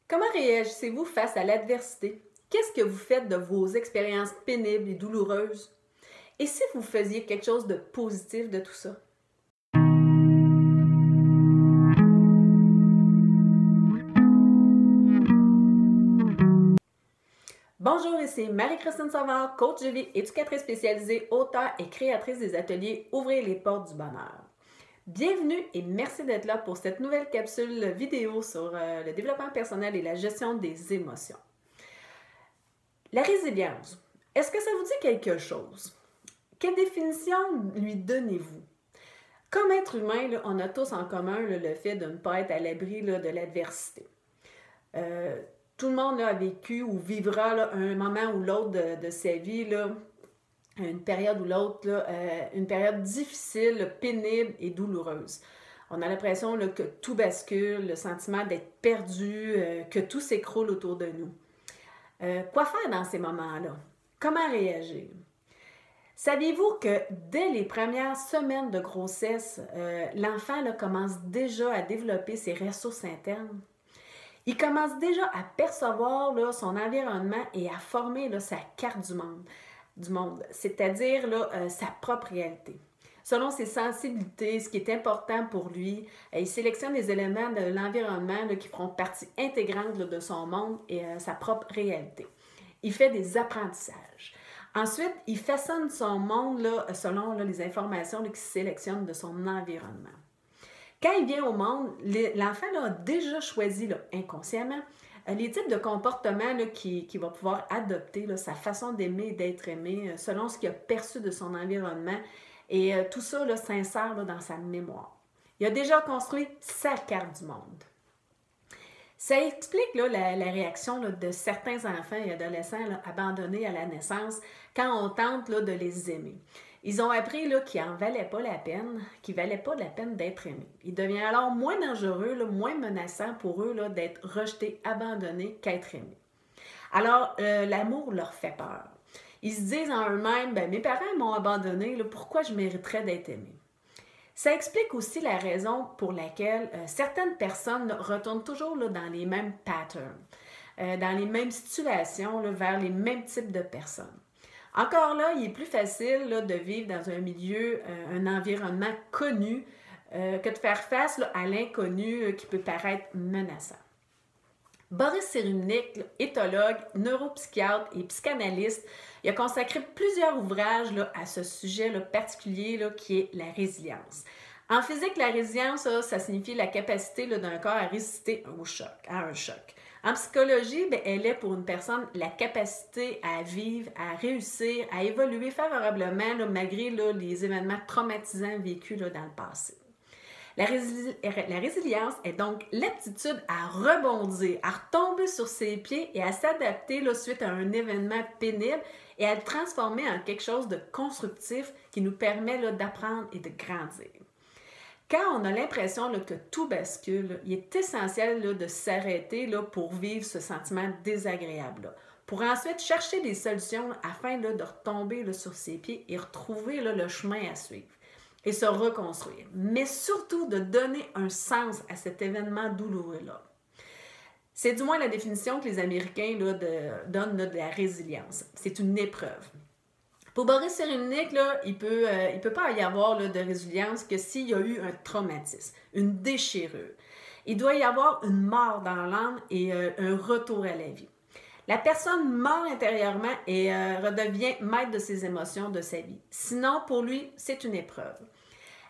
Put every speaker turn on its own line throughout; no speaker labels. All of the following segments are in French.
Comment réagissez-vous face à l'adversité? Qu'est-ce que vous faites de vos expériences pénibles et douloureuses? Et si vous faisiez quelque chose de positif de tout ça? Bonjour, ici Marie-Christine Savard, coach de vie, éducatrice spécialisée, auteure et créatrice des ateliers Ouvrir les portes du bonheur. Bienvenue et merci d'être là pour cette nouvelle capsule vidéo sur le développement personnel et la gestion des émotions. La résilience, est-ce que ça vous dit quelque chose? Quelle définition lui donnez-vous? Comme être humain, là, on a tous en commun là, le fait de ne pas être à l'abri là, de l'adversité. Tout le monde là, a vécu ou vivra là, un moment ou l'autre de sa vie, là, une période ou l'autre, une période difficile, là, pénible et douloureuse. On a l'impression là, que tout bascule, le sentiment d'être perdu, que tout s'écroule autour de nous. Quoi faire dans ces moments-là? Comment réagir? Saviez-vous que dès les premières semaines de grossesse, l'enfant là, commence déjà à développer ses ressources internes? Il commence déjà à percevoir là, son environnement et à former là, sa carte du monde, c'est-à-dire là, sa propre réalité. Selon ses sensibilités, ce qui est important pour lui, il sélectionne les éléments de l'environnement là, qui feront partie intégrante là, de son monde et sa propre réalité. Il fait des apprentissages. Ensuite, il façonne son monde là, selon là, les informations qu'il sélectionne de son environnement. Quand il vient au monde, l'enfant là, a déjà choisi là, inconsciemment les types de comportements là, qu'il va pouvoir adopter, là, sa façon d'aimer et d'être aimé, selon ce qu'il a perçu de son environnement. Et tout ça là, s'insère là, dans sa mémoire. Il a déjà construit sa carte du monde. Ça explique là, la réaction là, de certains enfants et adolescents là, abandonnés à la naissance quand on tente là, de les aimer. Ils ont appris là, qu'ils n'en valaient pas la peine, qu'ils ne valaient pas la peine d'être aimés. Il devient alors moins dangereux, là, moins menaçant pour eux là, d'être rejetés, abandonnés qu'être aimés. Alors, l'amour leur fait peur. Ils se disent en eux-mêmes, ben, mes parents m'ont abandonné, là, pourquoi je mériterais d'être aimé? Ça explique aussi la raison pour laquelle certaines personnes là, retournent toujours là, dans les mêmes patterns, dans les mêmes situations, là, vers les mêmes types de personnes. Encore là, il est plus facile là, de vivre dans un milieu, un environnement connu, que de faire face là, à l'inconnu qui peut paraître menaçant. Boris Cyrulnik, éthologue, neuropsychiatre et psychanalyste, il a consacré plusieurs ouvrages là, à ce sujet là, particulier là, qui est la résilience. En physique, la résilience, ça signifie la capacité là, d'un corps à résister à un choc. En psychologie, bien, elle est pour une personne la capacité à vivre, à réussir, à évoluer favorablement là, malgré là, les événements traumatisants vécus là, dans le passé. La résilience est donc l'aptitude à rebondir, à retomber sur ses pieds et à s'adapter là, suite à un événement pénible et à le transformer en quelque chose de constructif qui nous permet là, d'apprendre et de grandir. Quand on a l'impression là, que tout bascule, là, il est essentiel là, de s'arrêter là, pour vivre ce sentiment désagréable, là, pour ensuite chercher des solutions là, afin là, de retomber là, sur ses pieds et retrouver là, le chemin à suivre et se reconstruire, mais surtout de donner un sens à cet événement douloureux-là. C'est du moins la définition que les Américains là, donnent là, de la résilience. C'est une épreuve. Pour Boris Cyrulnik, là, il peut pas y avoir là, de résilience que s'il y a eu un traumatisme, une déchirure. Il doit y avoir une mort dans l'âme et un retour à la vie. La personne meurt intérieurement et redevient maître de ses émotions, de sa vie. Sinon, pour lui, c'est une épreuve.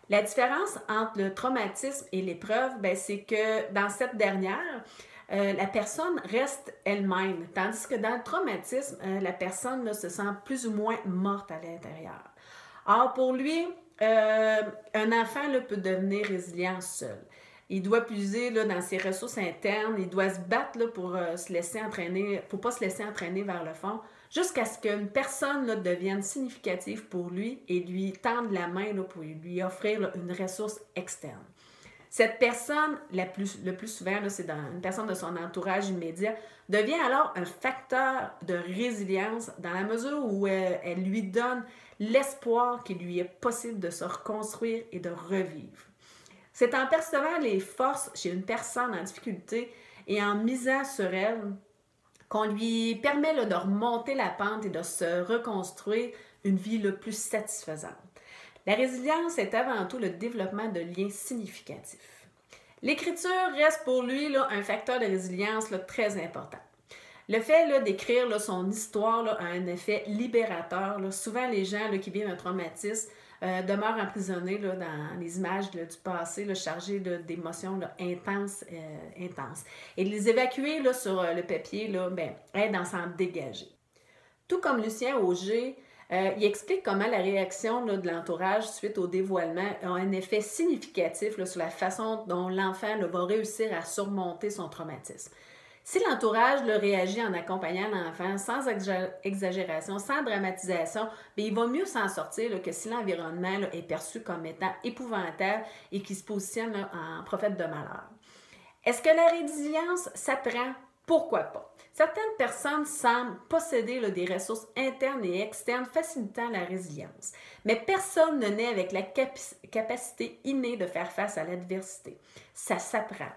La différence entre le traumatisme et l'épreuve, c'est que dans cette dernière, la personne reste elle-même, tandis que dans le traumatisme, la personne là, se sent plus ou moins morte à l'intérieur. Or, pour lui, un enfant là, peut devenir résilient seul. Il doit puiser là, dans ses ressources internes, il doit se battre là, pour se laisser entraîner, pour pas se laisser entraîner vers le fond, jusqu'à ce qu'une personne là, devienne significative pour lui et lui tende la main là, pour lui offrir là, une ressource externe. Cette personne, le plus souvent, là, c'est une personne de son entourage immédiat, devient alors un facteur de résilience dans la mesure où elle lui donne l'espoir qu'il lui est possible de se reconstruire et de revivre. C'est en percevant les forces chez une personne en difficulté et en misant sur elle qu'on lui permet de remonter la pente et de se reconstruire une vie plus satisfaisante. La résilience est avant tout le développement de liens significatifs. L'écriture reste pour lui un facteur de résilience très important. Le fait d'écrire son histoire a un effet libérateur. Souvent, les gens qui vivent un traumatisme demeurent emprisonnés dans les images du passé chargées d'émotions intenses. Et de les évacuer sur le papier aide à s'en dégager. Tout comme Lucien Auger, il explique comment la réaction de l'entourage suite au dévoilement a un effet significatif sur la façon dont l'enfant va réussir à surmonter son traumatisme. Si l'entourage réagit en accompagnant l'enfant sans exagération, sans dramatisation, il va mieux s'en sortir que si l'environnement est perçu comme étant épouvantable et qu'il se positionne en prophète de malheur. Est-ce que la résilience s'apprend? Pourquoi pas? Certaines personnes semblent posséder des ressources internes et externes facilitant la résilience, mais personne ne naît avec la capacité innée de faire face à l'adversité. Ça s'apprend.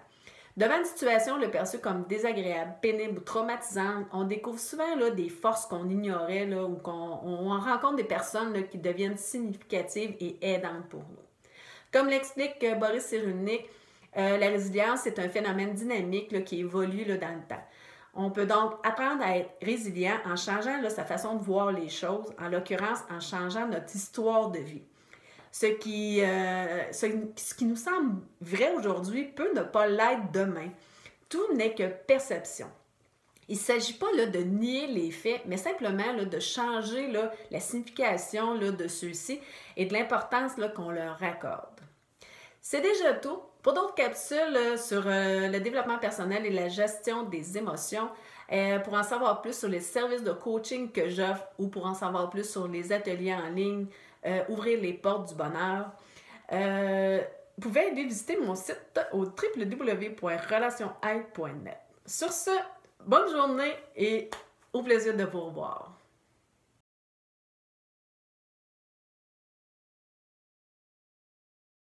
Devant une situation perçue comme désagréable, pénible ou traumatisante, on découvre souvent des forces qu'on ignorait ou on rencontre des personnes qui deviennent significatives et aidantes pour nous. Comme l'explique Boris Cyrulnik, la résilience est un phénomène dynamique qui évolue dans le temps. On peut donc apprendre à être résilient en changeant sa façon de voir les choses, en l'occurrence en changeant notre histoire de vie. Ce qui nous semble vrai aujourd'hui peut ne pas l'être demain. Tout n'est que perception. Il ne s'agit pas de nier les faits, mais simplement de changer la signification de ceux-ci et de l'importance qu'on leur accorde. C'est déjà tout. Pour d'autres capsules sur le développement personnel et la gestion des émotions, pour en savoir plus sur les services de coaching que j'offre ou pour en savoir plus sur les ateliers en ligne, ouvrir les portes du bonheur, vous pouvez aller visiter mon site au www.relationaide.net. Sur ce, bonne journée et au plaisir de vous revoir.